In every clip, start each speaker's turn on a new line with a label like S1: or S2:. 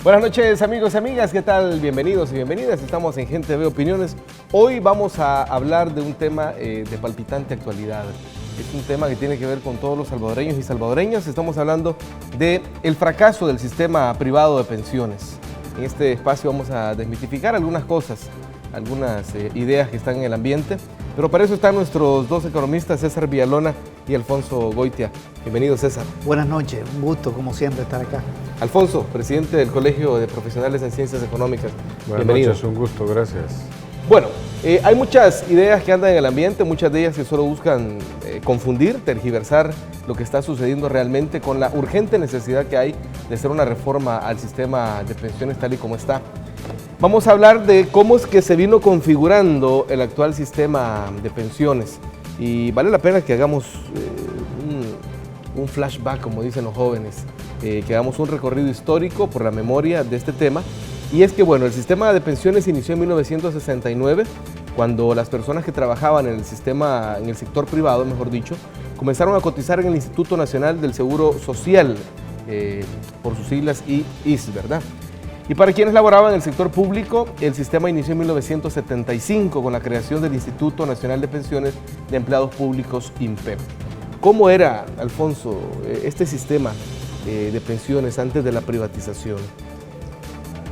S1: Buenas noches, amigos y amigas, ¿qué tal? Bienvenidos y bienvenidas, estamos en Gente Ve Opiniones. Hoy vamos a hablar de un tema de palpitante actualidad. Es un tema que tiene que ver con todos los salvadoreños y salvadoreñas. Estamos hablando del fracaso del sistema privado de pensiones. En este espacio vamos a desmitificar algunas cosas, algunas ideas que están en el ambiente, pero para eso están nuestros dos economistas, César Villalona y Alfonso Goitia. Bienvenido, César.
S2: Buenas noches, un gusto como siempre estar acá.
S1: Alfonso, presidente del Colegio de Profesionales en Ciencias Económicas.
S3: Buenas noches, un gusto, gracias.
S1: Bueno, hay muchas ideas que andan en el ambiente, muchas de ellas que solo buscan confundir, tergiversar lo que está sucediendo realmente con la urgente necesidad que hay de hacer una reforma al sistema de pensiones tal y como está. Vamos a hablar de cómo es que se vino configurando el actual sistema de pensiones y vale la pena que hagamos un flashback, como dicen los jóvenes, que hagamos un recorrido histórico por la memoria de este tema. Y es que, bueno, el sistema de pensiones inició en 1969, cuando las personas que trabajaban en el sistema, en el sector privado, mejor dicho, comenzaron a cotizar en el Instituto Nacional del Seguro Social, por sus siglas IIS, ¿verdad? Y para quienes laboraban en el sector público, el sistema inició en 1975 con la creación del Instituto Nacional de Pensiones de Empleados Públicos, INPEP. ¿Cómo era, Alfonso, este sistema de pensiones antes de la privatización?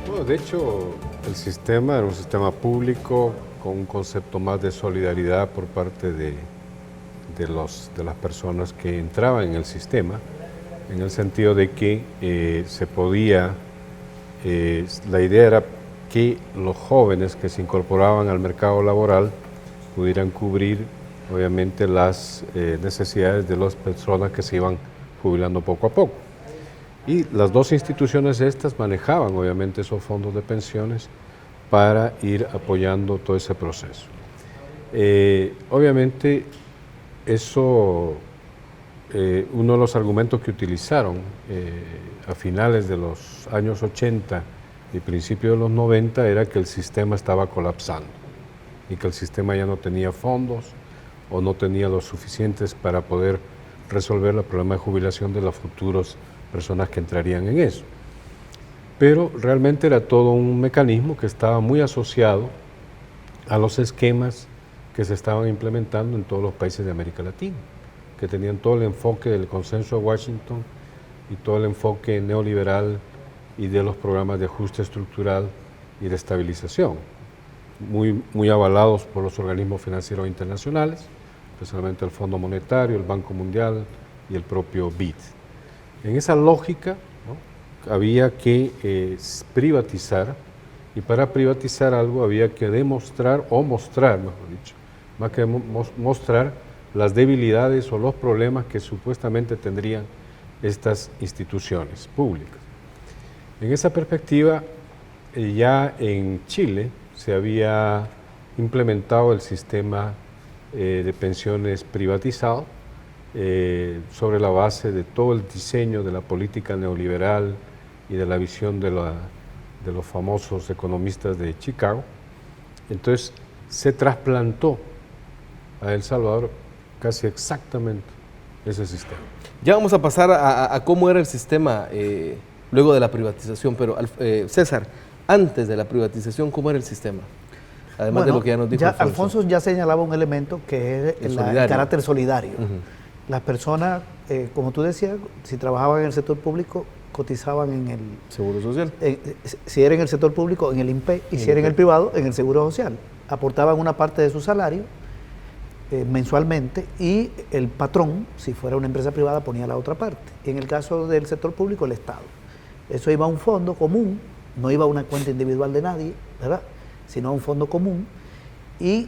S3: Bueno, de hecho, el sistema era un sistema público con un concepto más de solidaridad por parte de las personas que entraban en el sistema, en el sentido de que se podía, la idea era que los jóvenes que se incorporaban al mercado laboral pudieran cubrir, obviamente, las necesidades de las personas que se iban jubilando poco a poco. Y las dos instituciones estas manejaban, obviamente, esos fondos de pensiones para ir apoyando todo ese proceso. Obviamente, eso, uno de los argumentos que utilizaron a finales de los años 80 y principios de los 90 era que el sistema estaba colapsando y que el sistema ya no tenía fondos o no tenía los suficientes para poder resolver el problema de jubilación de las futuras personas que entrarían en eso. Pero realmente era todo un mecanismo que estaba muy asociado a los esquemas que se estaban implementando en todos los países de América Latina, que tenían todo el enfoque del consenso de Washington y todo el enfoque neoliberal y de los programas de ajuste estructural y de estabilización, muy avalados por los organismos financieros internacionales, especialmente el Fondo Monetario, el Banco Mundial y el propio BID. En esa lógica, ¿no?, había que privatizar, y para privatizar algo había que demostrar, o mostrar, mejor dicho, más que mostrar las debilidades o los problemas que supuestamente tendrían estas instituciones públicas. En esa perspectiva, ya en Chile se había implementado el sistema de pensiones privatizado, sobre la base de todo el diseño de la política neoliberal y de la visión de los famosos economistas de Chicago. Entonces se trasplantó a El Salvador casi exactamente ese sistema.
S1: Ya vamos a pasar a cómo era el sistema luego de la privatización, pero César, antes de la privatización, ¿cómo era el sistema? Además de lo que ya nos dijo
S2: Alfonso ya señalaba un elemento que es el carácter solidario. Las personas, como tú decías, si trabajaban en el sector público, cotizaban en el
S1: Seguro Social.
S2: Si era en el sector público, en el INPE, y si era en el privado, en el Seguro Social. Aportaban una parte de su salario mensualmente, y el patrón, si fuera una empresa privada, ponía la otra parte. Y en el caso del sector público, el Estado. Eso iba a un fondo común, no iba a una cuenta individual de nadie, ¿verdad?, sino a un fondo común, y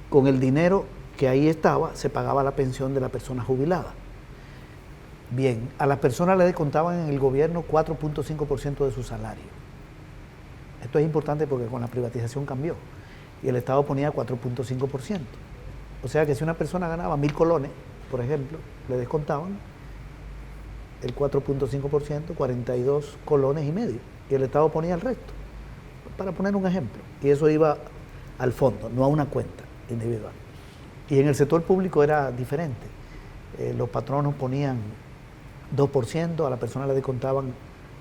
S2: con el dinero que ahí estaba se pagaba la pensión de la persona jubilada. Bien, a las personas le descontaban en el gobierno 4.5% de su salario. Esto es importante porque con la privatización cambió y el Estado ponía 4.5%. O sea que si una persona ganaba 1.000 colones, por ejemplo, le descontaban el 4.5%, 42 colones y medio, y el Estado ponía el resto, para poner un ejemplo. Y eso iba al fondo, no a una cuenta individual. Y en el sector público era diferente. Los patronos ponían 2%, a la persona le descontaban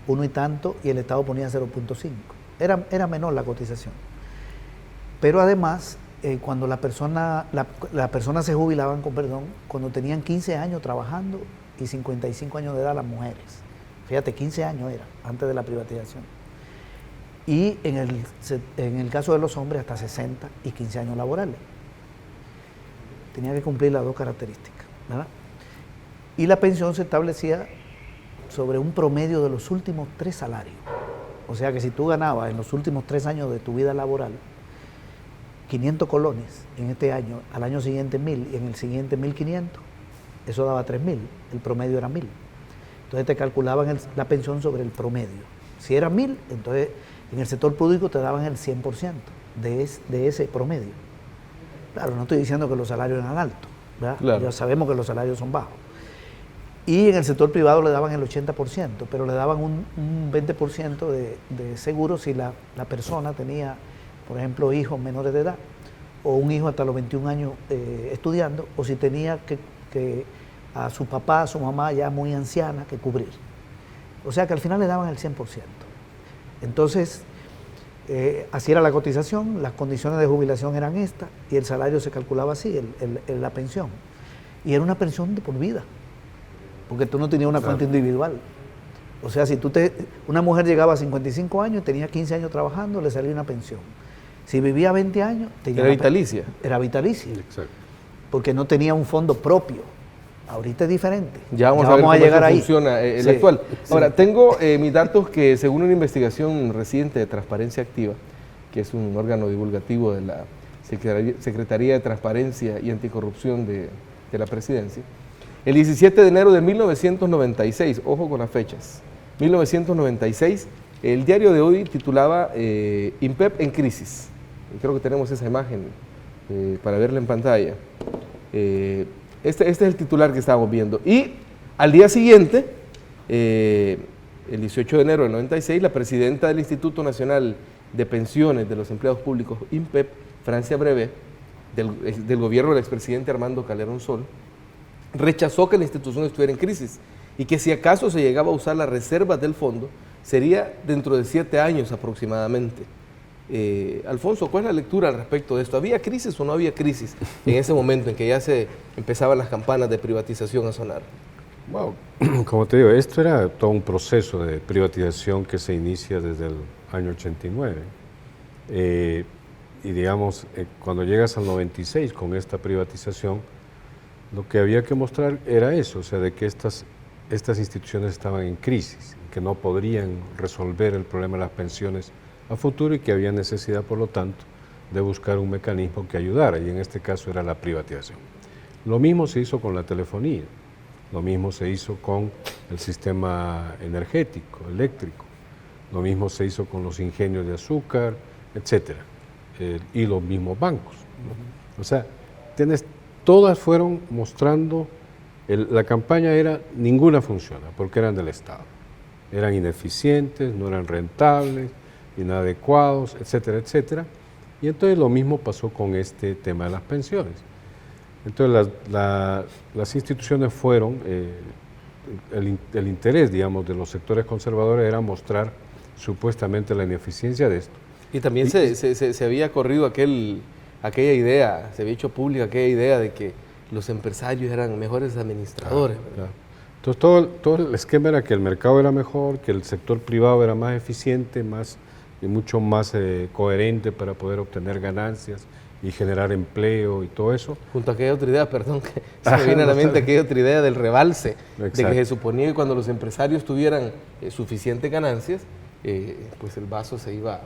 S2: 1 y tanto, y el Estado ponía 0.5. Era menor la cotización. Pero además, cuando las personas se jubilaban, cuando tenían 15 años trabajando y 55 años de edad las mujeres. Fíjate, 15 años era, antes de la privatización. Y en el caso de los hombres, hasta 60 y 15 años laborales. Tenía que cumplir las dos características, ¿verdad? Y la pensión se establecía sobre un promedio de los últimos 3 salarios. O sea que si tú ganabas en los últimos 3 años de tu vida laboral 500 colones en este año, al año siguiente 1.000 y en el siguiente 1.500, eso daba 3.000, el promedio era 1.000. Entonces te calculaban la pensión sobre el promedio. Si era 1.000, entonces en el sector público te daban el 100% de ese promedio. Claro, no estoy diciendo que los salarios eran altos, ¿verdad?
S1: Claro.
S2: Ya sabemos que los salarios son bajos. Y en el sector privado le daban el 80%, pero le daban un 20% de seguro si la persona tenía, por ejemplo, hijos menores de edad, o un hijo hasta los 21 años estudiando, o si tenía que a su papá, a su mamá ya muy anciana que cubrir. O sea que al final le daban el 100%. Entonces, así era la cotización, las condiciones de jubilación eran estas, y el salario se calculaba así, la pensión. Y era una pensión de por vida, porque tú no tenías una cuenta individual. O sea, si una mujer llegaba a 55 años, tenía 15 años trabajando, le salía una pensión. Si vivía 20 años,
S1: era vitalicia.
S2: Era vitalicia.
S3: Exacto.
S2: Porque no tenía un fondo propio. Ahorita es diferente.
S1: Ya vamos a ver cómo
S2: llegar ahí.
S1: funciona el
S2: Sí,
S1: actual.
S2: sí.
S1: Ahora, tengo mis datos que según una investigación reciente de Transparencia Activa, que es un órgano divulgativo de la Secretaría de Transparencia y Anticorrupción de la Presidencia, el 17 de enero de 1996, ojo con las fechas, 1996, el diario de hoy titulaba INPEP en crisis. Y creo que tenemos esa imagen para verla en pantalla. Este es el titular que estábamos viendo. Y al día siguiente, el 18 de enero del 96, la presidenta del Instituto Nacional de Pensiones de los Empleados Públicos, INPEP, Francia Brevet, del gobierno del expresidente Armando Calderón Sol, rechazó que la institución estuviera en crisis y que si acaso se llegaba a usar las reservas del fondo, sería dentro de 7 años aproximadamente. Alfonso, ¿cuál es la lectura al respecto de esto? ¿Había crisis o no había crisis en ese momento en que ya se empezaban las campanas de privatización a sonar?
S3: Wow. Como te digo, esto era todo un proceso de privatización que se inicia desde el año 89. Y digamos, cuando llegas al 96 con esta privatización, lo que había que mostrar era eso, o sea, de que estas instituciones estaban en crisis, que no podrían resolver el problema de las pensiones a futuro y que había necesidad, por lo tanto, de buscar un mecanismo que ayudara, y en este caso era la privatización. Lo mismo se hizo con la telefonía, lo mismo se hizo con el sistema energético, eléctrico, lo mismo se hizo con los ingenios de azúcar, etcétera, y los mismos bancos, ¿no? O sea, todas fueron mostrando, la campaña era ninguna funciona, porque eran del Estado, eran ineficientes, no eran rentables, inadecuados, etcétera, etcétera. Y entonces lo mismo pasó con este tema de las pensiones. Entonces las instituciones fueron, el interés, digamos, de los sectores conservadores era mostrar supuestamente la ineficiencia de esto.
S1: Y también se había corrido aquella idea, se había hecho pública aquella idea de que los empresarios eran mejores administradores.
S3: Claro. Entonces todo el esquema era que el mercado era mejor, que el sector privado era más eficiente, y mucho más coherente para poder obtener ganancias y generar empleo y todo eso.
S1: Junto a aquella otra idea, perdón, que se me viene a la mente aquella otra idea del rebalse,
S3: Exacto.
S1: de que se suponía que cuando los empresarios tuvieran suficientes ganancias, pues el vaso se iba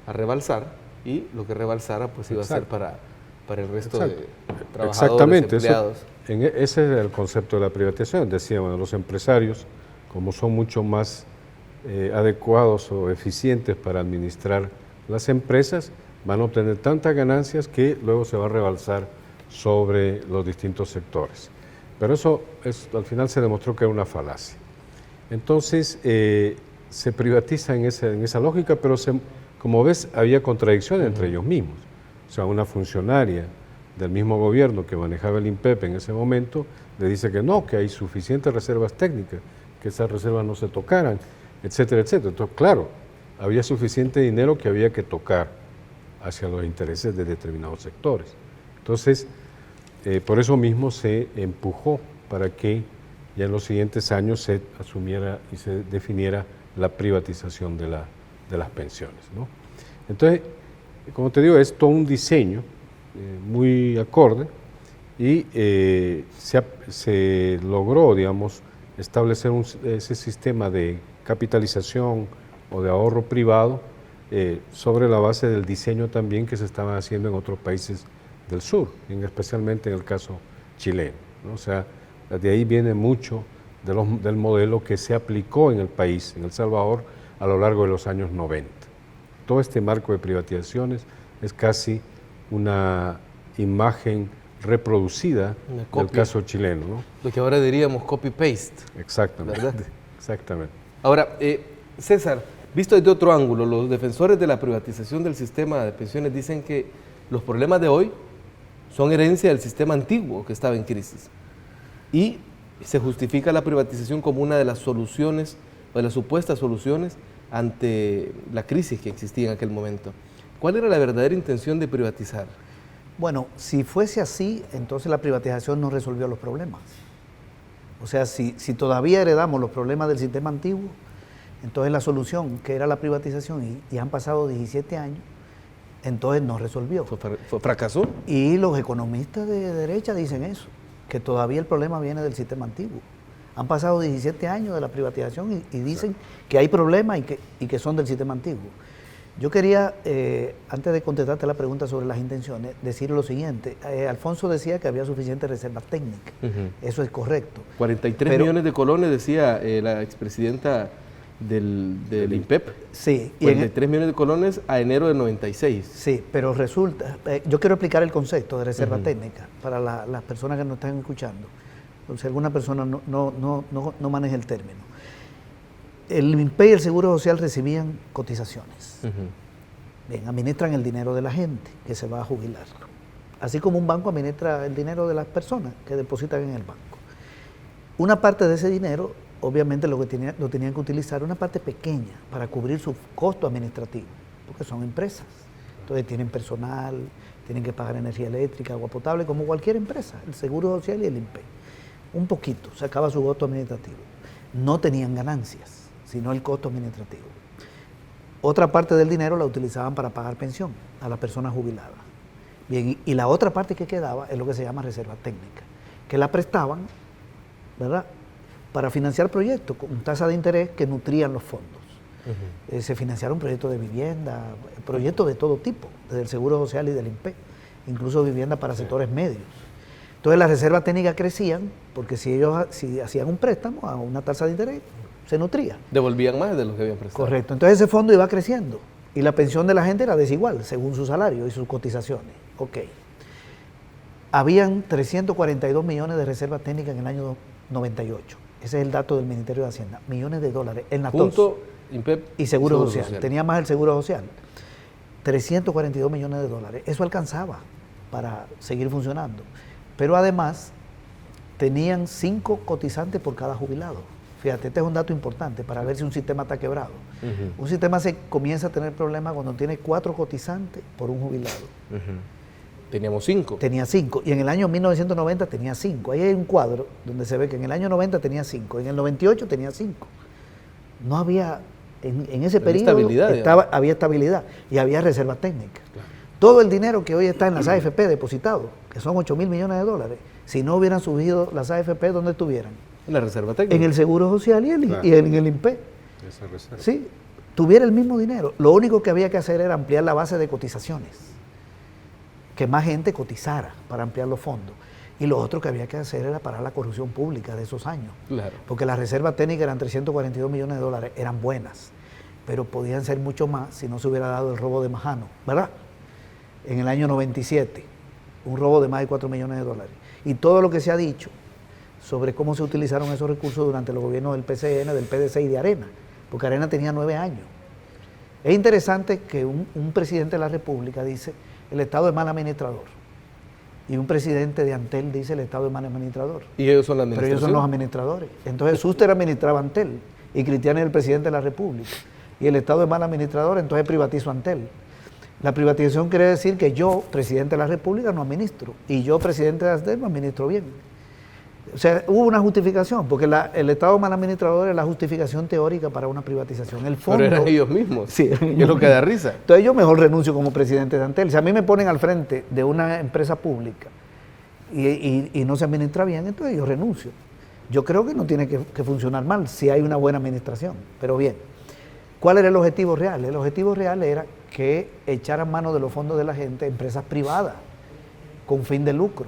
S1: a rebalsar y lo que rebalsara pues iba
S3: Exacto.
S1: a ser para el resto
S3: Exacto.
S1: de trabajadores,
S3: Exactamente,
S1: empleados.
S3: Ese es el concepto de la privatización. Decíamos, los empresarios, como son mucho más adecuados o eficientes para administrar las empresas, van a obtener tantas ganancias que luego se va a rebalsar sobre los distintos sectores. Pero eso al final se demostró que era una falacia. Entonces, se privatiza en esa lógica, pero como ves, había contradicciones entre ellos mismos. O sea, una funcionaria del mismo gobierno que manejaba el INPEP en ese momento le dice que no, que hay suficientes reservas técnicas, que esas reservas no se tocaran. etcétera, etcétera. Entonces, claro, había suficiente dinero que había que tocar hacia los intereses de determinados sectores. Entonces, por eso mismo se empujó para que ya en los siguientes años se asumiera y se definiera la privatización de las pensiones, ¿no? Entonces, como te digo, es todo un diseño muy acorde y se logró, digamos, establecer ese sistema de capitalización o de ahorro privado sobre la base del diseño también que se estaban haciendo en otros países del sur, especialmente en el caso chileno, ¿no? O sea, de ahí viene mucho del modelo que se aplicó en el país, en El Salvador, a lo largo de los años 90. Todo este marco de privatizaciones es casi una imagen reproducida del caso chileno, ¿no?
S1: Lo que ahora diríamos copy-paste.
S3: Exactamente,
S1: ¿verdad?
S3: exactamente.
S1: Ahora, César, visto desde otro ángulo, los defensores de la privatización del sistema de pensiones dicen que los problemas de hoy son herencia del sistema antiguo que estaba en crisis. Y se justifica la privatización como una de las soluciones, o de las supuestas soluciones ante la crisis que existía en aquel momento. ¿Cuál era la verdadera intención de privatizar?
S2: Bueno, si fuese así, entonces la privatización no resolvió los problemas. O sea, si todavía heredamos los problemas del sistema antiguo, entonces la solución, que era la privatización, y han pasado 17 años, entonces no resolvió.
S1: ¿Fracasó?
S2: Y los economistas de derecha dicen eso, que todavía el problema viene del sistema antiguo. Han pasado 17 años de la privatización y dicen que hay problemas y que son del sistema antiguo. Yo quería, antes de contestarte la pregunta sobre las intenciones, decir lo siguiente. Alfonso decía que había suficientes reservas técnicas. Eso es correcto.
S1: 43 millones de colones, decía la expresidenta del INPEP.
S2: Sí.
S1: 43 millones de colones a enero del 96.
S2: Sí, pero resulta, yo quiero explicar el concepto de reserva técnica para las personas que nos están escuchando. Si alguna persona no maneja el término. El INPE y el Seguro Social recibían cotizaciones. Bien, administran el dinero de la gente que se va a jubilar. Así como un banco administra el dinero de las personas que depositan en el banco. Una parte de ese dinero, obviamente lo tenían que utilizar, una parte pequeña, para cubrir su costo administrativo, porque son empresas. Entonces tienen personal, tienen que pagar energía eléctrica, agua potable, como cualquier empresa, el Seguro Social y el INPE. Un poquito, se acaba su costo administrativo. No tenían ganancias, sino el costo administrativo. Otra parte del dinero la utilizaban para pagar pensión a la persona jubilada. Bien, y la otra parte que quedaba es lo que se llama reserva técnica, que la prestaban, ¿verdad?, para financiar proyectos con tasa de interés que nutrían los fondos. Se financiaron proyectos de vivienda, proyectos de todo tipo, desde el Seguro Social y del INPE, incluso vivienda para sectores medios. Entonces las reservas técnicas crecían porque si hacían un préstamo a una tasa de interés, se nutría.
S1: Devolvían más de lo que habían prestado.
S2: Correcto. Entonces ese fondo iba creciendo y la pensión de la gente era desigual según su salario y sus cotizaciones. Ok. Habían 342 millones de reservas técnicas en el año 98. Ese es el dato del Ministerio de Hacienda. Millones de dólares en las
S1: Punto,
S2: dos.
S1: INPEP
S2: Y Seguro Social. Tenía más el Seguro Social. 342 millones de dólares. Eso alcanzaba para seguir funcionando. Pero además tenían 5 cotizantes por cada jubilado. Fíjate, este es un dato importante para ver si un sistema está quebrado. Un sistema se comienza a tener problemas cuando tiene 4 cotizantes por un jubilado.
S1: Teníamos 5.
S2: Tenía 5. Y en el año 1990 tenía 5. Ahí hay un cuadro donde se ve que en el año 90 tenía 5. En el 98 tenía 5. No había, en ese periodo había estabilidad y había reserva técnica. Claro. Todo el dinero que hoy está en las AFP depositado, que son 8.000 millones de dólares, si no hubieran subido las AFP, ¿dónde estuvieran?
S1: En la reserva técnica.
S2: En el Seguro Social y en el INPE.
S3: Esa reserva.
S2: Sí, tuviera el mismo dinero. Lo único que había que hacer era ampliar la base de cotizaciones. Que más gente cotizara para ampliar los fondos. Y lo otro que había que hacer era parar la corrupción pública de esos años. Claro. Porque las reservas técnicas eran 342 millones de dólares, eran buenas, pero podían ser mucho más si no se hubiera dado el robo de Majano, ¿verdad? En el año 97, un robo de más de 4 millones de dólares. Y todo lo que se ha dicho sobre cómo se utilizaron esos recursos durante los gobiernos del PCN, del PDC y de Arena, porque Arena tenía 9 años. Es interesante que un presidente de la República dice: el Estado es mal administrador. Y un presidente de Antel dice: el Estado es mal administrador.
S1: ¿Y ellos son la administración?
S2: Pero ellos son los administradores. Entonces Suster administraba Antel y Cristian es el presidente de la República, y el Estado es mal administrador, entonces privatizo Antel. La privatización quiere decir que yo, presidente de la República, no administro, y yo, presidente de Antel, no administro bien. O sea, hubo una justificación, porque el Estado mal administrador es la justificación teórica para una privatización. El fondo,
S1: pero eran ellos mismos,
S2: sí,
S1: y es lo que da risa.
S2: Entonces yo mejor renuncio como presidente de Antel. Si a mí me ponen al frente de una empresa pública y no se administra bien, entonces yo renuncio. Yo creo que no tiene que funcionar mal si hay una buena administración. Pero bien, ¿cuál era el objetivo real? El objetivo real era que echaran mano de los fondos de la gente empresas privadas con fin de lucro.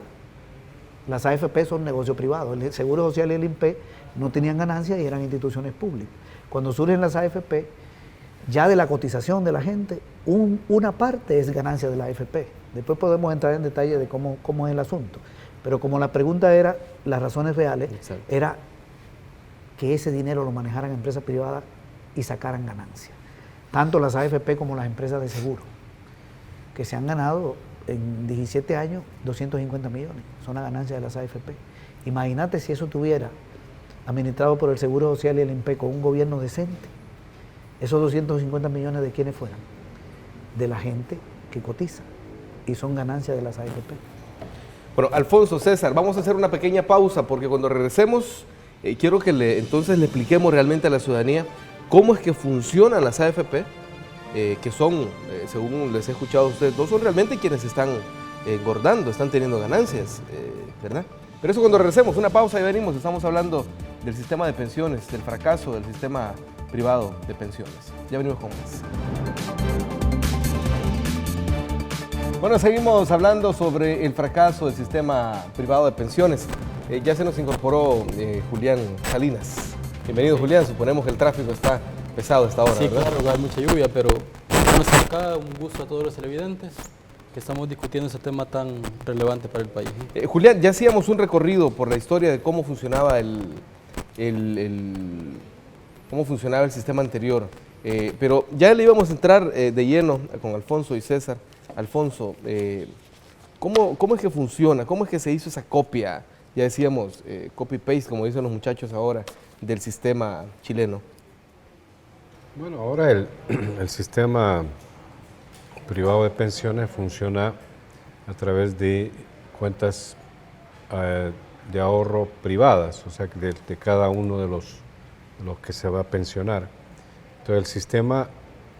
S2: Las AFP son negocio privado. El Seguro Social y el INPE no tenían ganancias y eran instituciones públicas. Cuando surgen las AFP, ya de la cotización de la gente, una parte es ganancia de la AFP. Después podemos entrar en detalle de cómo es el asunto. Pero como la pregunta era, las razones reales,
S1: exacto,
S2: era que ese dinero lo manejaran empresas privadas y sacaran ganancias. Tanto las AFP como las empresas de seguro, que se han ganado en 17 años 250 millones, son las ganancias de las AFP. Imagínate si eso estuviera administrado por el Seguro Social y el INPE con un gobierno decente, esos 250 millones de quiénes fueran, de la gente que cotiza, y son ganancias de las AFP.
S1: Bueno, Alfonso, César, vamos a hacer una pequeña pausa porque cuando regresemos quiero que entonces le expliquemos realmente a la ciudadanía cómo es que funcionan las AFP, que son, según les he escuchado a ustedes, no son realmente quienes están engordando, están teniendo ganancias, ¿verdad? Pero eso cuando regresemos, una pausa y venimos, estamos hablando del sistema de pensiones, del fracaso del sistema privado de pensiones. Ya venimos con más. Bueno, seguimos hablando sobre el fracaso del sistema privado de pensiones. Ya se nos incorporó Julián Salinas. Bienvenido, Julián. Suponemos que el tráfico está pesado a esta hora,
S4: sí,
S1: ¿verdad?
S4: claro, hay mucha lluvia, pero bueno, estar acá, un gusto a todos los televidentes que estamos discutiendo ese tema tan relevante para el país.
S1: Julián, ya hacíamos un recorrido por la historia de cómo funcionaba cómo funcionaba el sistema anterior, pero ya le íbamos a entrar de lleno con Alfonso y César. Alfonso, ¿cómo es que funciona? ¿Cómo es que se hizo esa copia? Ya decíamos, copy-paste, como dicen los muchachos ahora, del sistema chileno.
S3: Bueno, ahora el sistema privado de pensiones funciona a través de cuentas de ahorro privadas, o sea, de cada uno de los que se va a pensionar. Entonces el sistema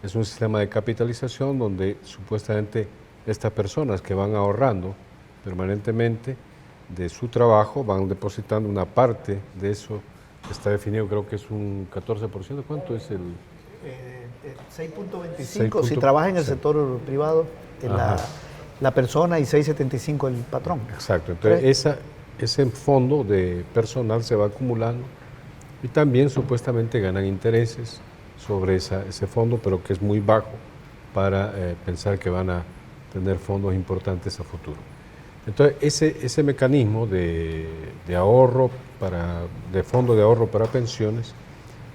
S3: es un sistema de capitalización donde supuestamente estas personas que van ahorrando permanentemente de su trabajo van depositando una parte de eso, que está definido, creo que es un 14%. ¿Cuánto es el...?
S2: 6.25 si trabaja en el sector privado la persona y 6.75 el patrón.
S3: Exacto, entonces ese fondo de personal se va acumulando y también supuestamente ganan intereses sobre ese fondo, pero que es muy bajo para pensar que van a tener fondos importantes a futuro. Entonces ese mecanismo de ahorro, de fondo de ahorro para pensiones,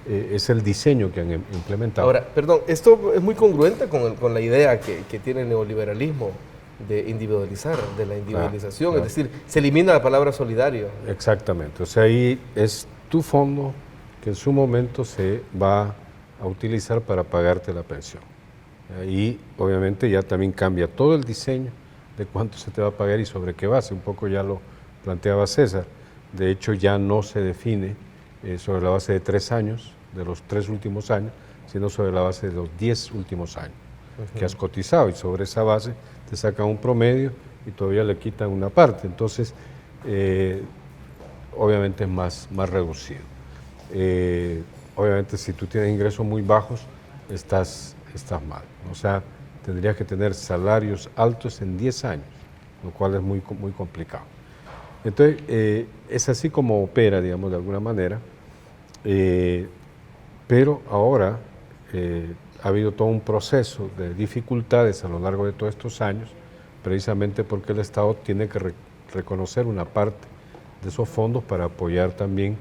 S3: es el diseño que han implementado.
S1: Ahora, perdón, esto es muy congruente con la idea que tiene el neoliberalismo de individualizar, de la individualización,
S3: claro.
S1: Es decir, se elimina la palabra solidario.
S3: Exactamente, o sea, ahí es tu fondo que en su momento se va a utilizar para pagarte la pensión. Ahí obviamente ya también cambia todo el diseño de cuánto se te va a pagar y sobre qué base, un poco ya lo planteaba César. De hecho ya no se define sobre la base de 3 años, de los 3 últimos años, sino sobre la base de los 10 últimos años que has cotizado, y sobre esa base te sacan un promedio y todavía le quitan una parte. Entonces, obviamente es más reducido. Obviamente si tú tienes ingresos muy bajos, estás mal. O sea, tendrías que tener salarios altos en 10 años, lo cual es muy complicado. Entonces, es así como opera, digamos, de alguna manera, pero ahora ha habido todo un proceso de dificultades a lo largo de todos estos años, precisamente porque el Estado tiene que reconocer una parte de esos fondos para apoyar también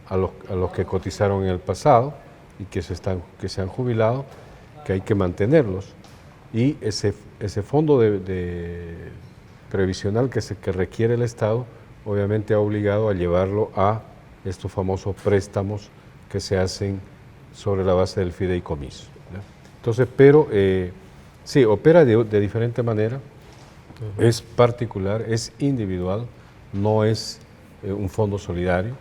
S3: a los que cotizaron en el pasado y que se han jubilado, que hay que mantenerlos. Y ese fondo de previsional que requiere el Estado, obviamente ha obligado a llevarlo a estos famosos préstamos que se hacen sobre la base del fideicomiso, ¿ya? Entonces, pero sí, opera de diferente manera, es particular, es individual, no es un fondo solidario,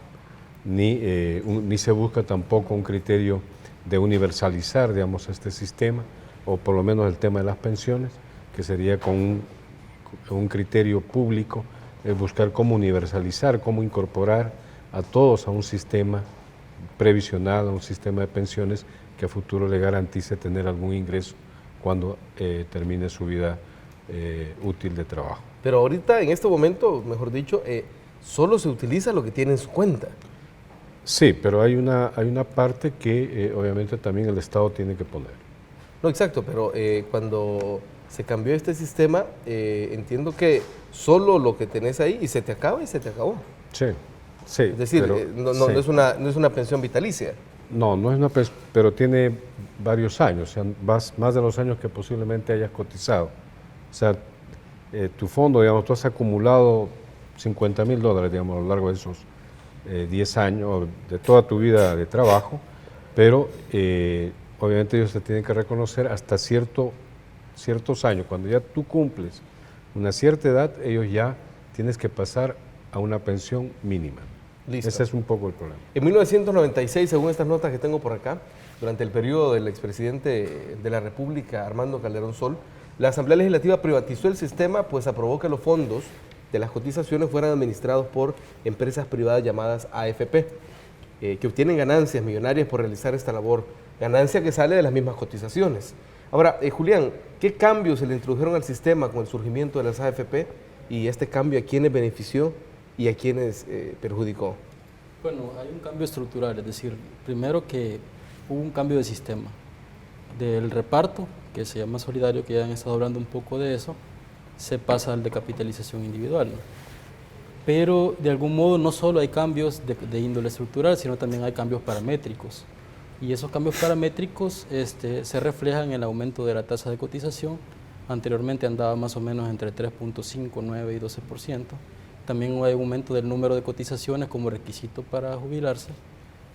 S3: ni se busca tampoco un criterio de universalizar, digamos, este sistema, o por lo menos el tema de las pensiones, que sería con un criterio público, buscar cómo universalizar, cómo incorporar a todos a un sistema previsional, a un sistema de pensiones que a futuro le garantice tener algún ingreso cuando termine su vida útil de trabajo.
S1: Pero ahorita, en este momento, mejor dicho, solo se utiliza lo que tiene en su cuenta.
S3: Sí, pero hay una parte que obviamente también el Estado tiene que poner.
S1: No, exacto, pero cuando se cambió este sistema, entiendo que solo lo que tenés ahí y se te acaba y se te acabó.
S3: Sí, sí.
S1: Es decir,
S3: pero,
S1: no es una pensión vitalicia.
S3: No, no es una pensión, pero tiene varios años, o sea, más de los años que posiblemente hayas cotizado. O sea, tu fondo, digamos, tú has acumulado $50,000, digamos, a lo largo de esos 10 años, de toda tu vida de trabajo, pero obviamente ellos te tienen que reconocer hasta ciertos años. Cuando ya tú cumples una cierta edad, ellos ya tienes que pasar a una pensión mínima.
S1: Listo.
S3: Ese es un poco el problema.
S1: En 1996, según estas notas que tengo por acá, durante el periodo del expresidente de la República, Armando Calderón Sol, la Asamblea Legislativa privatizó el sistema, pues aprobó que los fondos de las cotizaciones fueran administrados por empresas privadas llamadas AFP, que obtienen ganancias millonarias por realizar esta labor, ganancia que sale de las mismas cotizaciones. Ahora, Julián, ¿qué cambios se le introdujeron al sistema con el surgimiento de las AFP y este cambio a quiénes benefició y a quiénes perjudicó?
S4: Bueno, hay un cambio estructural, es decir, primero que hubo un cambio de sistema, del reparto, que se llama solidario, que ya han estado hablando un poco de eso, se pasa al de capitalización individual, ¿no? Pero de algún modo no solo hay cambios de índole estructural, sino también hay cambios paramétricos. Y esos cambios paramétricos se reflejan en el aumento de la tasa de cotización. Anteriormente andaba más o menos entre 3.5, 9 y 12%. También hay un aumento del número de cotizaciones como requisito para jubilarse.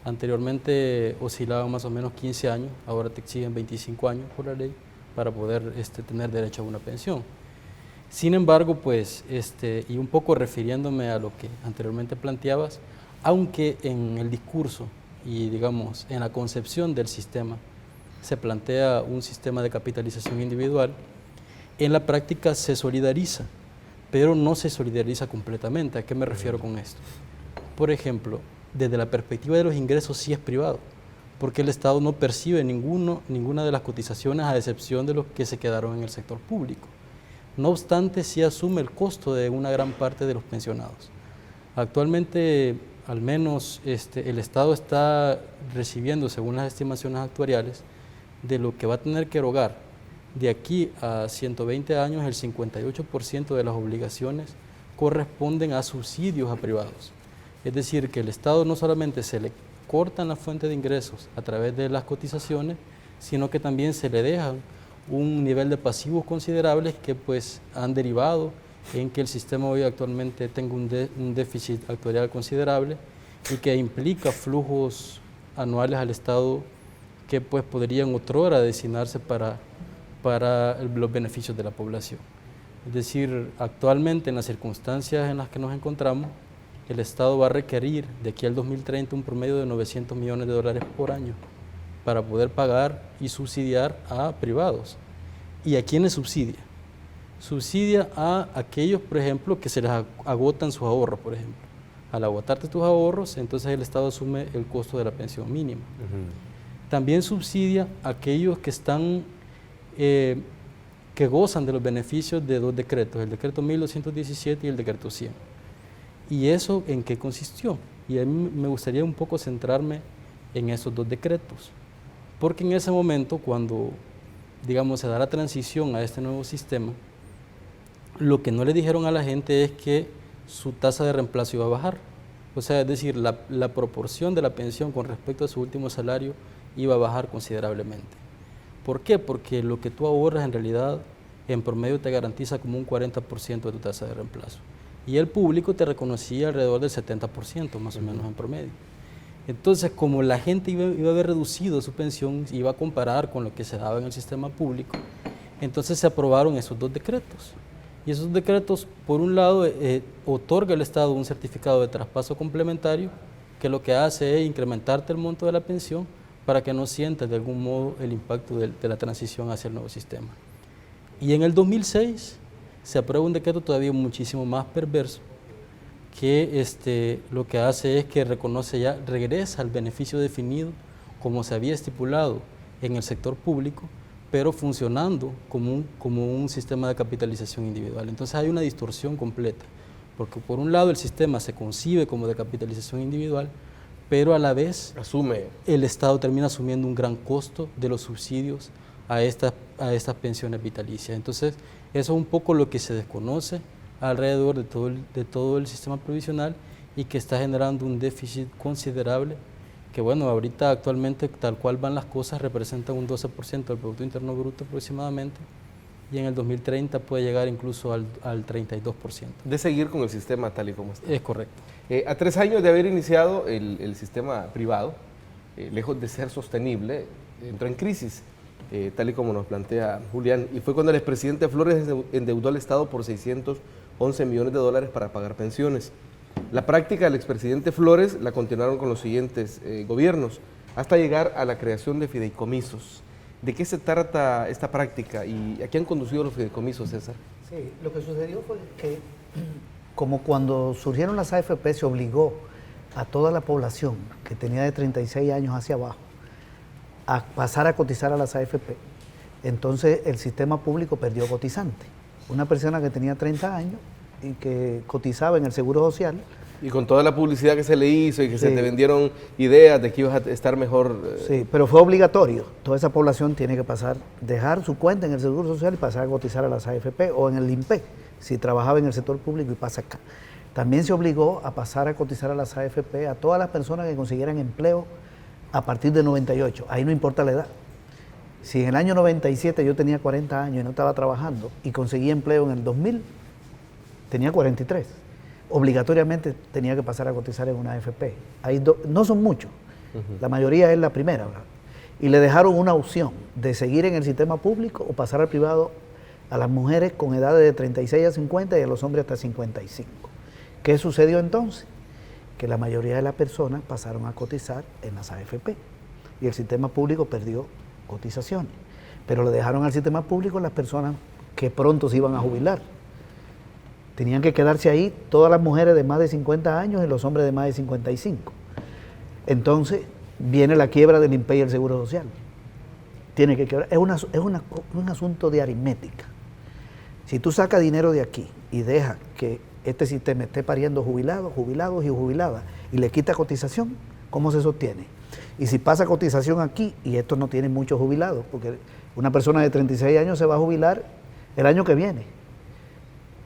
S4: Anteriormente oscilaban más o menos 15 años, ahora te exigen 25 años por la ley para poder tener derecho a una pensión. Sin embargo, pues, y un poco refiriéndome a lo que anteriormente planteabas, aunque en el discurso y digamos en la concepción del sistema se plantea un sistema de capitalización individual, en la práctica se solidariza, pero no se solidariza completamente. ¿A qué me refiero con esto? Por ejemplo, desde la perspectiva de los ingresos sí es privado, porque el Estado no percibe ninguna de las cotizaciones a excepción de los que se quedaron en el sector público. No obstante, sí asume el costo de una gran parte de los pensionados. Actualmente, al menos el Estado está recibiendo, según las estimaciones actuariales, de lo que va a tener que erogar de aquí a 120 años, el 58% de las obligaciones corresponden a subsidios a privados. Es decir, que el Estado no solamente se le cortan la fuente de ingresos a través de las cotizaciones, sino que también se le dejan un nivel de pasivos considerables que pues han derivado en que el sistema hoy actualmente tenga un déficit actuarial considerable y que implica flujos anuales al Estado que pues podrían otrora destinarse para los beneficios de la población. Es decir, actualmente en las circunstancias en las que nos encontramos, el Estado va a requerir de aquí al 2030 un promedio de $900 millones por año para poder pagar y subsidiar a privados. ¿Y a quiénes subsidia? Subsidia a aquellos, por ejemplo, que se les agotan sus ahorros, por ejemplo. Al agotarte tus ahorros, entonces el Estado asume el costo de la pensión mínima. También subsidia a aquellos que están, que gozan de los beneficios de dos decretos, el decreto 1217 y el decreto 100. ¿Y eso en qué consistió? Y a mí me gustaría un poco centrarme en esos dos decretos, porque en ese momento, cuando, digamos, se da la transición a este nuevo sistema, lo que no le dijeron a la gente es que su tasa de reemplazo iba a bajar. O sea, es decir, la proporción de la pensión con respecto a su último salario iba a bajar considerablemente. ¿Por qué? Porque lo que tú ahorras en realidad en promedio te garantiza como un 40% de tu tasa de reemplazo. Y el público te reconocía alrededor del 70% más o menos en promedio. Entonces, como la gente iba a haber reducido su pensión, iba a comparar con lo que se daba en el sistema público, entonces se aprobaron esos 2 decretos. Y esos decretos, por un lado, otorga al Estado un certificado de traspaso complementario, que lo que hace es incrementarte el monto de la pensión para que no sientas de algún modo el impacto de la transición hacia el nuevo sistema. Y en el 2006 se aprueba un decreto todavía muchísimo más perverso, que lo que hace es que regresa al beneficio definido como se había estipulado en el sector público, pero funcionando como un sistema de capitalización individual. Entonces hay una distorsión completa, porque por un lado el sistema se concibe como de capitalización individual, pero a la vez el Estado termina asumiendo un gran costo de los subsidios a estas pensiones vitalicias. Entonces eso es un poco lo que se desconoce alrededor de todo el sistema provisional y que está generando un déficit considerable que, bueno, ahorita actualmente tal cual van las cosas representa un 12% del Producto Interno Bruto aproximadamente, y en el 2030 puede llegar incluso al 32%.
S1: De seguir con el sistema tal y como está.
S4: Es correcto.
S1: A 3 años de haber iniciado el sistema privado, lejos de ser sostenible, entró en crisis, tal y como nos plantea Julián, y fue cuando el expresidente Flores endeudó al Estado por $611 millones para pagar pensiones. La práctica del expresidente Flores la continuaron con los siguientes gobiernos, hasta llegar a la creación de fideicomisos. ¿De qué se trata esta práctica y a qué han conducido los fideicomisos, César?
S2: Sí, lo que sucedió fue que, como cuando surgieron las AFP, se obligó a toda la población que tenía de 36 años hacia abajo a pasar a cotizar a las AFP. Entonces el sistema público perdió cotizante. Una persona que tenía 30 años y que cotizaba en el Seguro Social.
S1: Y con toda la publicidad que se le hizo y que se te vendieron ideas de que ibas a estar mejor.
S2: Sí, pero fue obligatorio. Toda esa población tiene que dejar su cuenta en el Seguro Social y pasar a cotizar a las AFP o en el INPE, si trabajaba en el sector público y pasa acá. También se obligó a pasar a cotizar a las AFP a todas las personas que consiguieran empleo a partir de 98. Ahí no importa la edad. Si en el año 97 yo tenía 40 años y no estaba trabajando y conseguí empleo en el 2000, tenía 43. Obligatoriamente tenía que pasar a cotizar en una AFP. No son muchos, la mayoría es la primera, ¿verdad? Y le dejaron una opción de seguir en el sistema público o pasar al privado a las mujeres con edades de 36 a 50 y a los hombres hasta 55. ¿Qué sucedió entonces? Que la mayoría de las personas pasaron a cotizar en las AFP y el sistema público perdió cotizaciones, pero le dejaron al sistema público las personas que pronto se iban a jubilar. Tenían que quedarse ahí todas las mujeres de más de 50 años y los hombres de más de 55. Entonces viene la quiebra del INPE y el Seguro Social. Tiene que quebrar. Es un asunto de aritmética. Si tú sacas dinero de aquí y dejas que este sistema esté pariendo jubilados y jubiladas y le quita cotización, ¿cómo se sostiene? Y si pasa cotización aquí, y estos no tienen muchos jubilados, porque una persona de 36 años se va a jubilar el año que viene,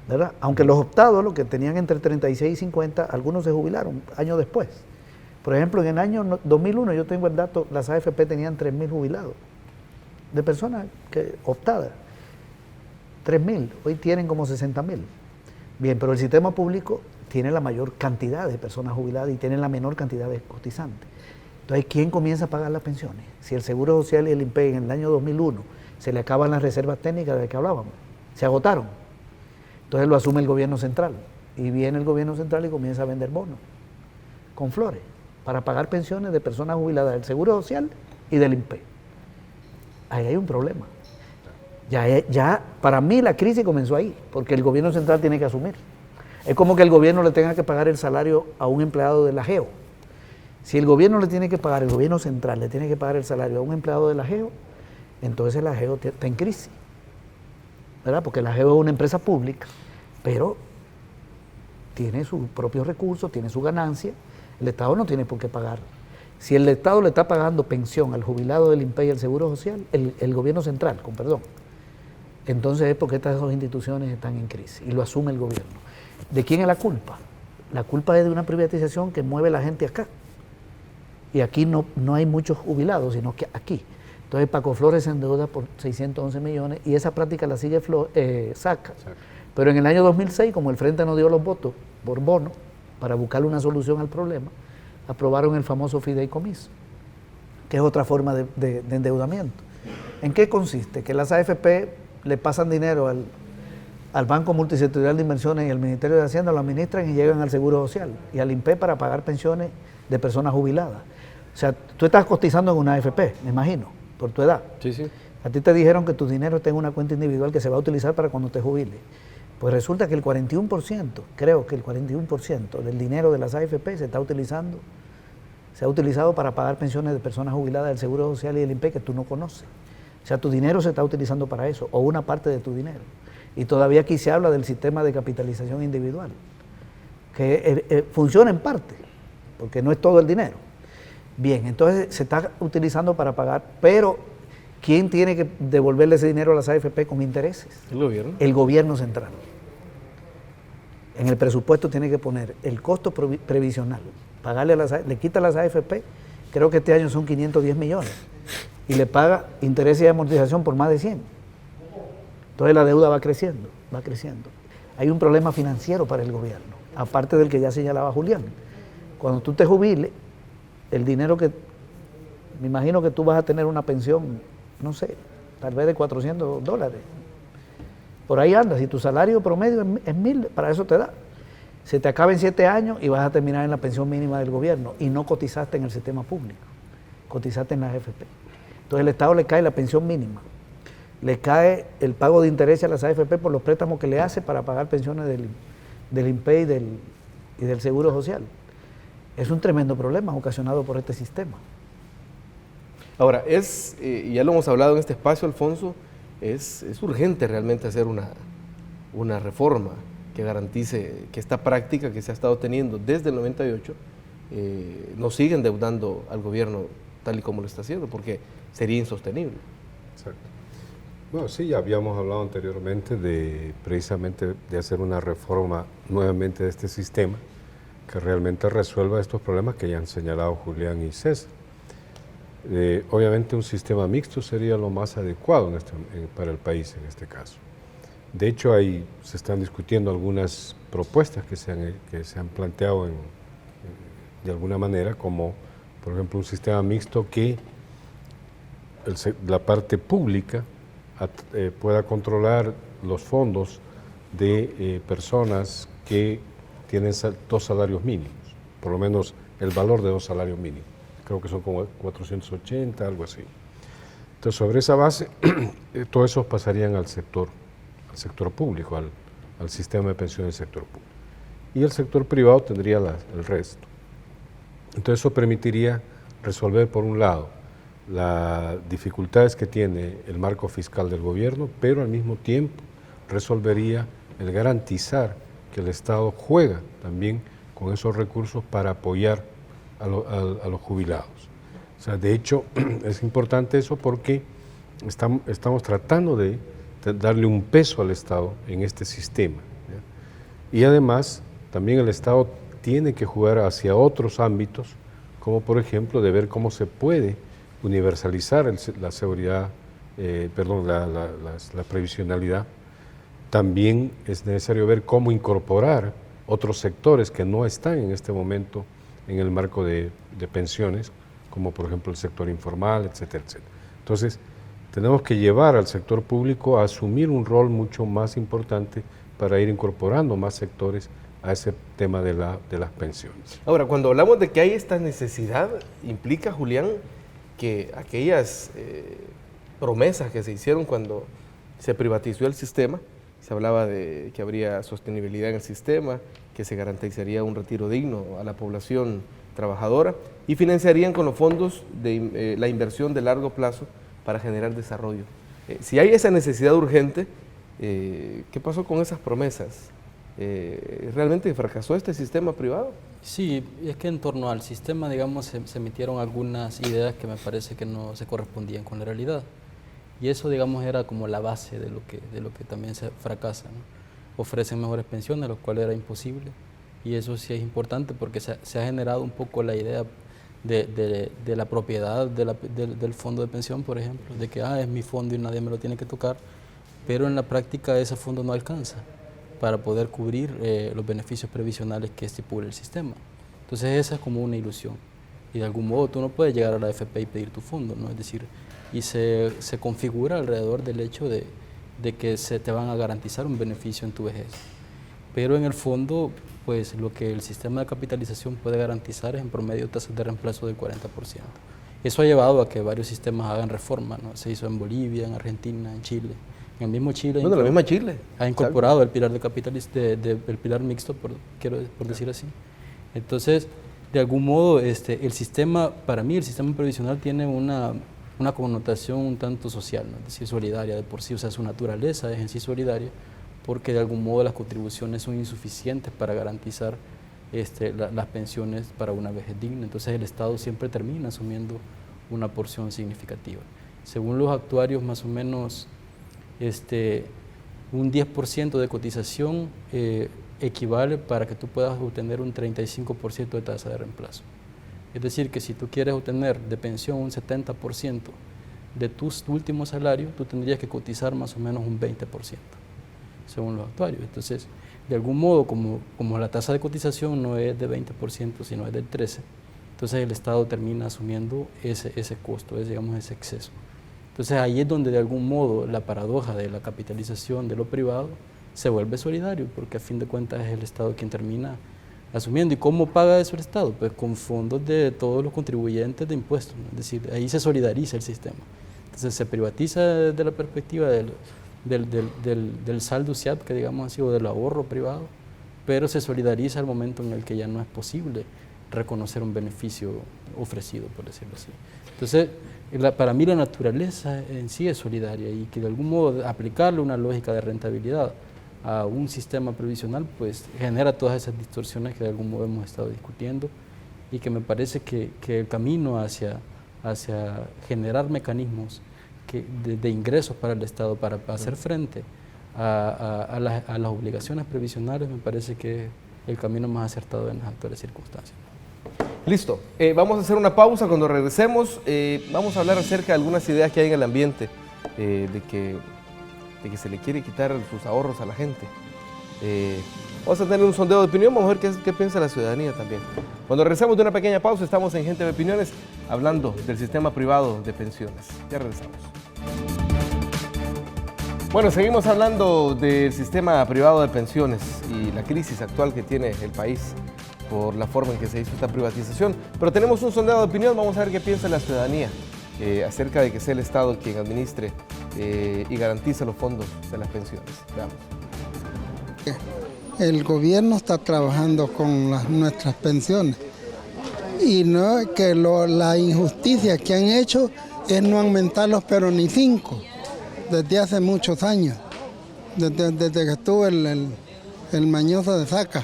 S2: ¿verdad? Aunque los optados, los que tenían entre 36 y 50, algunos se jubilaron años después. Por ejemplo, en el año 2001, yo tengo el dato, las AFP tenían 3.000 jubilados de personas optadas. 3.000, hoy tienen como 60.000. Bien, pero el sistema público tiene la mayor cantidad de personas jubiladas y tiene la menor cantidad de cotizantes. Entonces, ¿quién comienza a pagar las pensiones? Si el Seguro Social y el INPE en el año 2001 se le acaban las reservas técnicas de que hablábamos, se agotaron. Entonces lo asume el gobierno central y viene el gobierno central y comienza a vender bonos con flores para pagar pensiones de personas jubiladas del Seguro Social y del INPE. Ahí hay un problema. Ya para mí la crisis comenzó ahí, porque el gobierno central tiene que asumir. Es como que el gobierno le tenga que pagar el salario a un empleado de la GEO. Si el gobierno le tiene que pagar, el gobierno central le tiene que pagar el salario a un empleado de la GEO, entonces la GEO está en crisis, ¿verdad? Porque la GEO es una empresa pública, pero tiene sus propios recursos, tiene su ganancia, el Estado no tiene por qué pagar. Si el Estado le está pagando pensión al jubilado del INPE y el Seguro Social, el gobierno central, con perdón, entonces es porque estas dos instituciones están en crisis y lo asume el gobierno. ¿De quién es la culpa? La culpa es de una privatización que mueve la gente acá. Y aquí no hay muchos jubilados, sino que aquí. Entonces Paco Flores se endeuda por 611 millones y esa práctica la sigue Saca. Pero en el año 2006, como el Frente no dio los votos por bono para buscarle una solución al problema, aprobaron el famoso fideicomiso, que es otra forma de endeudamiento. ¿En qué consiste? Que las AFP le pasan dinero al Banco Multisectorial de Inversiones y al Ministerio de Hacienda, lo administran y llegan al Seguro Social y al INPE para pagar pensiones de personas jubiladas. O sea, tú estás cotizando en una AFP, me imagino, por tu edad.
S1: Sí, sí.
S2: A ti te dijeron que tu dinero está en una cuenta individual que se va a utilizar para cuando te jubiles. Pues resulta que el 41%, creo que el 41% del dinero de las AFP se ha utilizado para pagar pensiones de personas jubiladas del Seguro Social y del INPE que tú no conoces. O sea, tu dinero se está utilizando para eso, o una parte de tu dinero. Y todavía aquí se habla del sistema de capitalización individual, que funciona en parte, porque no es todo el dinero. Bien, entonces se está utilizando para pagar, pero ¿quién tiene que devolverle ese dinero a las AFP con intereses?
S1: ¿El gobierno?
S2: El gobierno central. En el presupuesto tiene que poner el costo previsional, pagarle le quita a las AFP, creo que este año son 510 millones, y le paga intereses y amortización por más de 100. Entonces la deuda va creciendo, va creciendo. Hay un problema financiero para el gobierno, aparte del que ya señalaba Julián. Cuando tú te jubiles, el dinero que, me imagino que tú vas a tener una pensión, no sé, tal vez de $400. Por ahí andas, y tu salario promedio es 1.000, para eso te da. Se te acaba en 7 años y vas a terminar en la pensión mínima del gobierno y no cotizaste en el sistema público, cotizaste en la AFP. Entonces el Estado le cae la pensión mínima, le cae el pago de interés a las AFP por los préstamos que le hace para pagar pensiones del INPE y del Seguro Social. Es un tremendo problema ocasionado por este sistema.
S1: Ahora, y ya lo hemos hablado en este espacio, Alfonso, es urgente realmente hacer una reforma que garantice que esta práctica que se ha estado teniendo desde el 98 no siga endeudando al gobierno tal y como lo está haciendo, porque sería insostenible.
S3: Exacto. Bueno, sí, ya habíamos hablado anteriormente precisamente de hacer una reforma nuevamente de este sistema que realmente resuelva estos problemas que ya han señalado Julián y César. Obviamente un sistema mixto sería lo más adecuado para el país en este caso. De hecho, ahí se están discutiendo algunas propuestas que se han planteado de alguna manera, como por ejemplo un sistema mixto que la parte pública pueda controlar los fondos de personas que tienen 2 salarios mínimos, por lo menos el valor de 2 salarios mínimos. Creo que son como 480, algo así. Entonces, sobre esa base, todos esos pasarían al sector público, al sistema de pensiones del sector público. Y el sector privado tendría el resto. Entonces, eso permitiría resolver, por un lado, las dificultades que tiene el marco fiscal del gobierno, pero al mismo tiempo resolvería el garantizar que el Estado juega también con esos recursos para apoyar a los jubilados. O sea, de hecho, es importante eso porque estamos tratando de darle un peso al Estado en este sistema, ¿ya? Y además, también el Estado tiene que jugar hacia otros ámbitos, como por ejemplo de ver cómo se puede universalizar la seguridad, la previsionalidad. También es necesario ver cómo incorporar otros sectores que no están en este momento en el marco de pensiones, como por ejemplo el sector informal, etcétera, etcétera. Entonces, tenemos que llevar al sector público a asumir un rol mucho más importante para ir incorporando más sectores a ese tema de las pensiones.
S1: Ahora, cuando hablamos de que hay esta necesidad, implica, Julián, que aquellas promesas que se hicieron cuando se privatizó el sistema, se hablaba de que habría sostenibilidad en el sistema, que se garantizaría un retiro digno a la población trabajadora y financiarían con los fondos de la inversión de largo plazo para generar desarrollo. Si hay esa necesidad urgente, ¿qué pasó con esas promesas? ¿Realmente fracasó este sistema privado?
S4: Sí, es que en torno al sistema, digamos, se emitieron algunas ideas que me parece que no se correspondían con la realidad. Y eso, digamos, era como la base de lo que también se fracasa, ¿no? Ofrecen mejores pensiones, lo cual era imposible. Y eso sí es importante porque se ha generado un poco la idea de la propiedad del fondo de pensión, por ejemplo, de que es mi fondo y nadie me lo tiene que tocar, pero en la práctica ese fondo no alcanza para poder cubrir los beneficios previsionales que estipula el sistema. Entonces esa es como una ilusión. Y de algún modo tú no puedes llegar a la AFP y pedir tu fondo, ¿no? Es decir, y se configura alrededor del hecho de que se te van a garantizar un beneficio en tu vejez. Pero en el fondo, pues lo que el sistema de capitalización puede garantizar es en promedio tasas de reemplazo del 40%. Eso ha llevado a que varios sistemas hagan reforma, ¿no? Se hizo en Bolivia, en Argentina, en Chile. En el mismo Chile,
S1: bueno, la misma Chile
S4: ha incorporado el pilar el pilar mixto, por decir así. Entonces, de algún modo, el sistema, para mí, el sistema previsional tiene una connotación un tanto social, ¿no? Es decir, solidaria de por sí, o sea, su naturaleza es en sí solidaria, porque de algún modo las contribuciones son insuficientes para garantizar las pensiones para una vejez digna. Entonces el Estado siempre termina asumiendo una porción significativa. Según los actuarios, más o menos un 10% de cotización equivale para que tú puedas obtener un 35% de tasa de reemplazo. Es decir, que si tú quieres obtener de pensión un 70% de tu último salario, tú tendrías que cotizar más o menos un 20%, según los actuarios. Entonces, de algún modo, como la tasa de cotización no es de 20%, sino es del 13%, entonces el Estado termina asumiendo ese costo, digamos, ese exceso. Entonces ahí es donde de algún modo la paradoja de la capitalización de lo privado se vuelve solidario, porque a fin de cuentas es el Estado quien termina asumiendo. ¿Y cómo paga eso el Estado? Pues con fondos de todos los contribuyentes de impuestos, ¿no? Es decir, ahí se solidariza el sistema. Entonces se privatiza desde la perspectiva del saldo SIAT, que digamos así, o del ahorro privado, pero se solidariza al momento en el que ya no es posible reconocer un beneficio ofrecido, por decirlo así. Entonces, para mí la naturaleza en sí es solidaria y que de algún modo aplicarle una lógica de rentabilidad a un sistema previsional pues genera todas esas distorsiones que de algún modo hemos estado discutiendo y que me parece que el camino hacia generar mecanismos de ingresos para el Estado para hacer frente a las obligaciones previsionales me parece que es el camino más acertado en las actuales circunstancias.
S1: Listo, vamos a hacer una pausa. Cuando regresemos vamos a hablar acerca de algunas ideas que hay en el ambiente de que se le quiere quitar sus ahorros a la gente. Vamos a tener un sondeo de opinión, vamos a ver qué piensa la ciudadanía también. Cuando regresemos de una pequeña pausa estamos en Gente de Opiniones hablando del sistema privado de pensiones. Ya regresamos. Bueno, seguimos hablando del sistema privado de pensiones y la crisis actual que tiene el país por la forma en que se hizo esta privatización. Pero tenemos un sondeo de opinión, vamos a ver qué piensa la ciudadanía acerca de que sea el Estado quien administre y garantice los fondos de las pensiones. Veamos.
S5: El gobierno está trabajando con nuestras pensiones y no que la injusticia que han hecho es no aumentarlos, pero ni 5, desde hace muchos años, desde que estuvo el mañoso de Saca.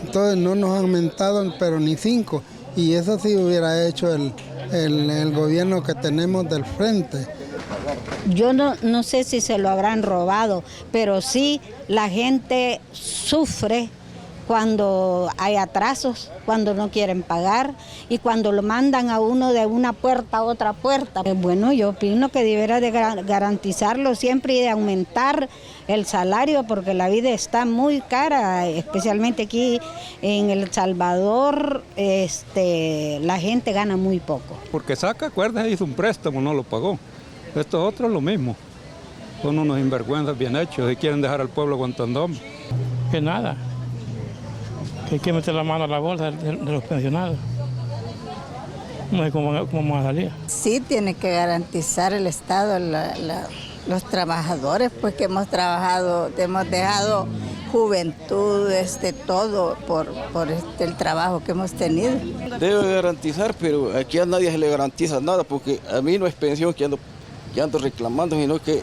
S5: Entonces no nos han aumentado, pero ni 5, y eso sí hubiera hecho el gobierno que tenemos del frente.
S6: Yo no sé si se lo habrán robado, pero sí la gente sufre cuando hay atrasos, cuando no quieren pagar y cuando lo mandan a uno de una puerta a otra puerta. Bueno, yo opino que debiera de garantizarlo siempre y de aumentar el salario porque la vida está muy cara, especialmente aquí en El Salvador, la gente gana muy poco.
S7: Porque Saca, acuérdate, hizo un préstamo, no lo pagó. Estos otros lo mismo. Son unos sinvergüenzas bien hechos y quieren dejar al pueblo aguantando.
S8: Que nada. Que hay que meter la mano a la bolsa de los pensionados. No sé cómo vamos a salir.
S9: Sí, tiene que garantizar el Estado, los trabajadores, pues que hemos trabajado, hemos dejado juventud, todo por el trabajo que hemos tenido.
S10: Debe garantizar, pero aquí a nadie se le garantiza nada, porque a mí no es pensión que ando reclamando, sino que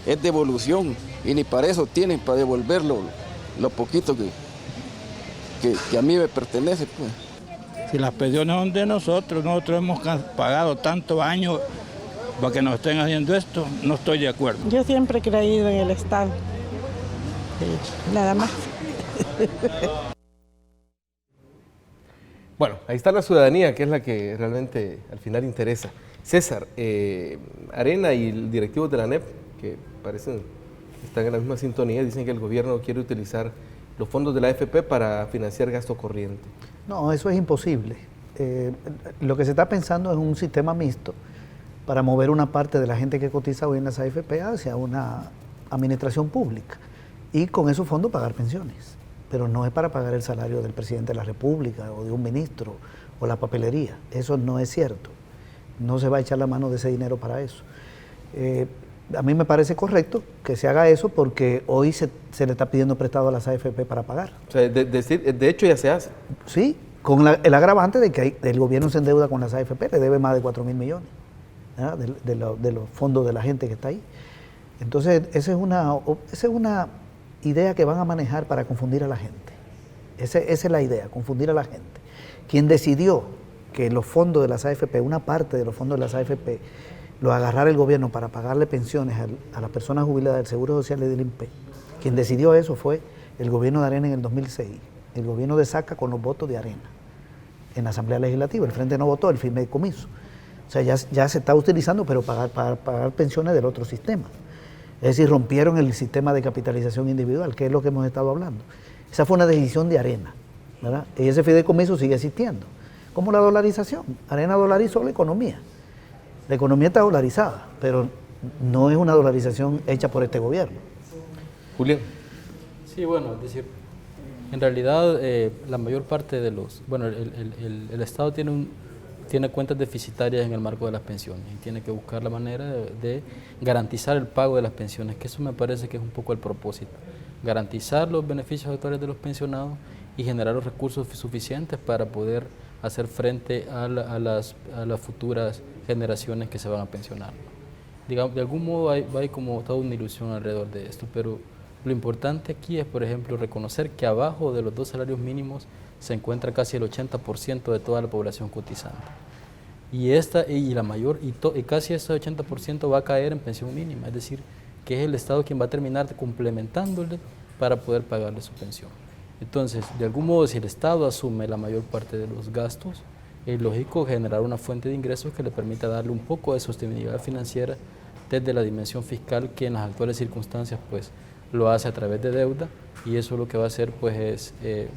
S10: es devolución, y ni para eso tienen, para devolver lo poquito que a mí me pertenece, pues.
S8: Si las pensiones son de nosotros hemos pagado tantos años para que nos estén haciendo esto, no estoy de acuerdo.
S11: Yo siempre he creído en el Estado, nada más.
S1: Bueno, ahí está la ciudadanía, que es la que realmente al final interesa. César, Arena y el directivo de la ANEP, que parecen están en la misma sintonía, dicen que el gobierno quiere utilizar los fondos de la AFP para financiar gasto corriente.
S2: No, eso es imposible. Lo que se está pensando es un sistema mixto para mover una parte de la gente que cotiza hoy en las AFP hacia una administración pública y con esos fondos pagar pensiones. Pero no es para pagar el salario del presidente de la República o de un ministro o la papelería. Eso no es cierto. No se va a echar la mano de ese dinero para eso. A mí me parece correcto que se haga eso porque hoy se le está pidiendo prestado a las AFP para pagar.
S1: O sea, de hecho ya se hace.
S2: Sí, con el agravante de que el gobierno se endeuda con las AFP, le debe más de 4.000 millones de los fondos de la gente que está ahí. Entonces, esa es una idea que van a manejar para confundir a la gente. Esa es la idea, confundir a la gente. Quien decidió que los fondos de las AFP, una parte de los fondos de las AFP, lo agarrara el gobierno para pagarle pensiones a las personas jubiladas del Seguro Social y del INPE, quien decidió eso fue el gobierno de Arena en el 2006, el gobierno de Saca con los votos de Arena en la Asamblea Legislativa. El Frente no votó, el fideicomiso. O sea, ya se está utilizando, pero para pagar pensiones del otro sistema. Es decir, rompieron el sistema de capitalización individual, que es lo que hemos estado hablando. Esa fue una decisión de Arena, ¿verdad? Y ese fideicomiso sigue existiendo. Como la dolarización. Arena dolarizó la economía. La economía está dolarizada, pero no es una dolarización hecha por este gobierno.
S1: Julián.
S4: Sí, bueno, es decir, en realidad la mayor parte de los... Bueno, el Estado tiene cuentas deficitarias en el marco de las pensiones y tiene que buscar la manera de garantizar el pago de las pensiones, que eso me parece que es un poco el propósito. Garantizar los beneficios actuales de los pensionados y generar los recursos suficientes para poder hacer frente a las futuras generaciones que se van a pensionar. Digamos, de algún modo hay como toda una ilusión alrededor de esto, pero lo importante aquí es, por ejemplo, reconocer que abajo de los 2 salarios mínimos se encuentra casi el 80% de toda la población cotizante. Y casi ese 80% va a caer en pensión mínima, es decir, que es el Estado quien va a terminar complementándole para poder pagarle su pensión. Entonces, de algún modo, si el Estado asume la mayor parte de los gastos, es lógico generar una fuente de ingresos que le permita darle un poco de sostenibilidad financiera desde la dimensión fiscal, que en las actuales circunstancias pues lo hace a través de deuda, y eso lo que va a hacer pues es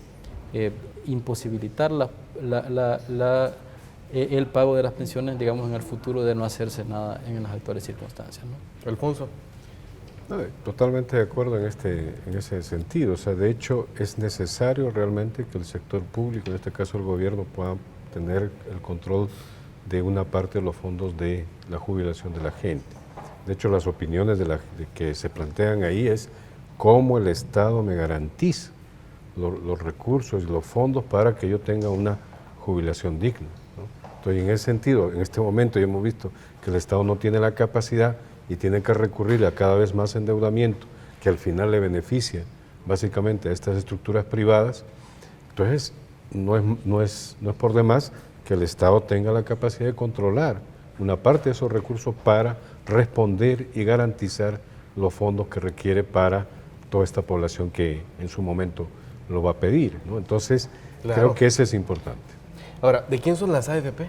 S4: imposibilitar el pago de las pensiones, digamos, en el futuro, de no hacerse nada en las actuales circunstancias, ¿no?
S1: Alfonso.
S3: Totalmente de acuerdo en ese sentido. O sea, de hecho, es necesario realmente que el sector público, en este caso el gobierno, pueda tener el control de una parte de los fondos de la jubilación de la gente. De hecho, las opiniones de que se plantean ahí es cómo el Estado me garantiza los recursos y los fondos para que yo tenga una jubilación digna, ¿no? Entonces, en ese sentido, en este momento ya hemos visto que el Estado no tiene la capacidad y tiene que recurrir a cada vez más endeudamiento, que al final le beneficia básicamente a estas estructuras privadas. Entonces, no es por demás que el Estado tenga la capacidad de controlar una parte de esos recursos para responder y garantizar los fondos que requiere para toda esta población que en su momento lo va a pedir, ¿no? Entonces, claro, creo que eso es importante.
S1: Ahora, ¿de quién son las AFP?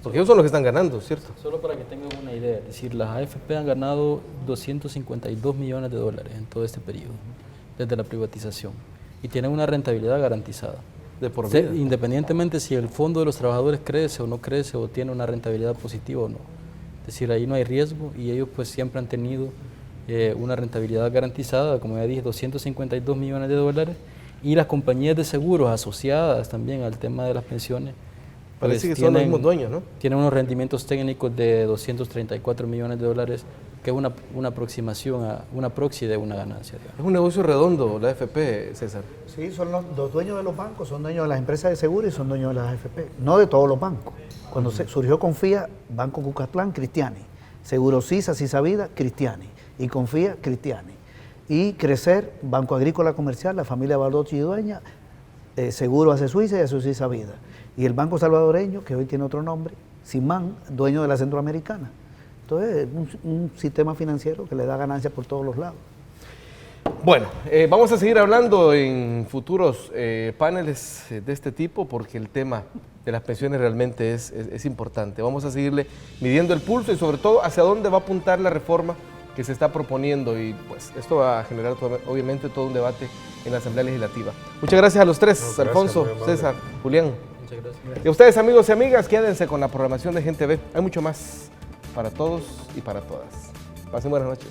S1: Porque ellos son los que están ganando, ¿cierto?
S4: Solo para que tengan una idea, es decir, las AFP han ganado 252 millones de dólares en todo este periodo, desde la privatización, y tienen una rentabilidad garantizada.
S1: De por vida.
S4: Independientemente si el fondo de los trabajadores crece o no crece, o tiene una rentabilidad positiva o no. Es decir, ahí no hay riesgo, y ellos pues siempre han tenido una rentabilidad garantizada, como ya dije, 252 millones de dólares, y las compañías de seguros asociadas también al tema de las pensiones,
S1: parece que son los mismos dueños, ¿no?
S4: Tienen unos rendimientos técnicos de 234 millones de dólares, que es una aproximación a una proxy de una ganancia, digamos.
S1: Es un negocio redondo la AFP, César.
S2: Sí, son los dueños de los bancos, son dueños de las empresas de seguro y son dueños de las AFP, no de todos los bancos. Cuando surgió Confía, Banco Cucatlán, Cristiani. Seguro Sisa, Sisavida, Cristiani. Y Confía, Cristiani. Y Crecer, Banco Agrícola Comercial, la familia Baldocchi y dueña, Seguro Hace Suiza y Hace Suiza Vida. Y el Banco Salvadoreño, que hoy tiene otro nombre, Simán, dueño de la Centroamericana. Entonces, un sistema financiero que le da ganancias por todos los lados.
S1: Bueno, vamos a seguir hablando en futuros paneles de este tipo, porque el tema de las pensiones realmente es importante. Vamos a seguirle midiendo el pulso y sobre todo hacia dónde va a apuntar la reforma que se está proponiendo y pues esto va a generar obviamente todo un debate en la Asamblea Legislativa. Muchas gracias a los tres,
S3: Gracias,
S1: Alfonso,
S3: muy amable.
S1: César, Julián.
S4: Muchas gracias.
S1: Y a ustedes, amigos y amigas, quédense con la programación de Gente Ve. Hay mucho más para todos y para todas. Pasen buenas noches.